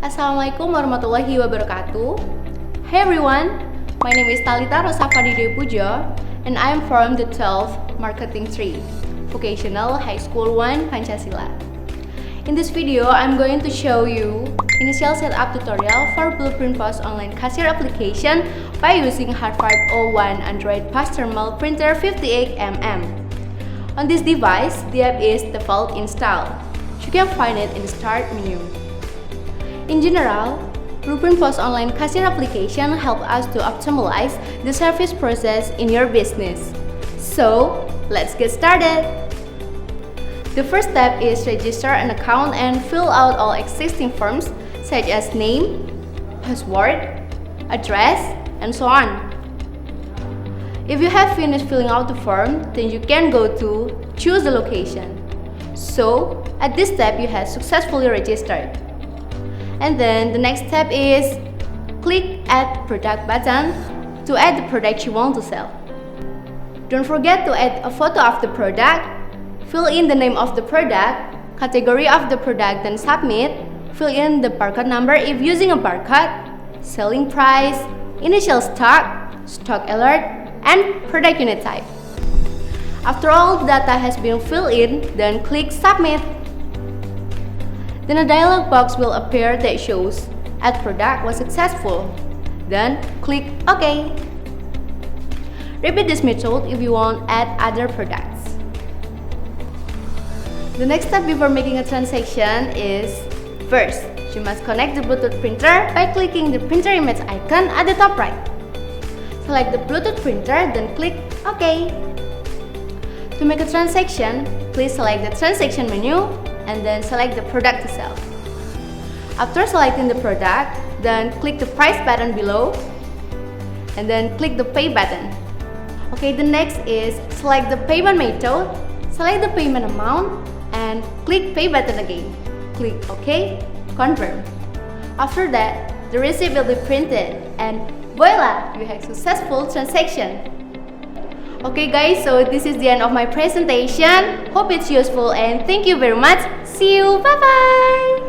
Assalamualaikum warahmatullahi wabarakatuh. Hey everyone, my name is Thalita Rosa Fani Dewi Pujo, and I am from the 12th Marketing 3, Vocational High School 1 Pancasila. In this video, I'm going to show you initial setup tutorial for Blueprint POS online cashier application by using Harvard O1 Android Fast Thermal Printer 58mm. On this device, the app is default installed. You can find it in the Start menu. In general, Blueprint POS online cashier application help us to optimize the service process in your business. So, let's get started. The first step is register an account and fill out all existing forms such as name, password, address, and so on. If you have finished filling out the form, then you can go to choose the location. So, at this step, you have successfully registered. And then the next step is click Add Product button to add the product you want to sell. Don't forget to add a photo of the product, fill in the name of the product, category of the product, then submit, fill in the barcode number if using a barcode, selling price, initial stock, stock alert, and product unit type. After all the data has been filled in, then click Submit. Then a dialog box will appear that shows Add Product was successful. Then click OK. Repeat this method if you want to add other products. The next step before making a transaction is, first, you must connect the Bluetooth printer by clicking the printer image icon at the top right. Select the Bluetooth printer, then click OK. To make a transaction, please select the transaction menu and then select the product to sell. After selecting the product, then click the price button below and then click the pay button. Okay, the next is select the payment method, select the payment amount and click pay button again. Click OK, confirm. After that, the receipt will be printed and voila, you have successful transaction. Okay guys, so this is the end of my presentation. Hope it's useful and thank you very much. See you, bye bye.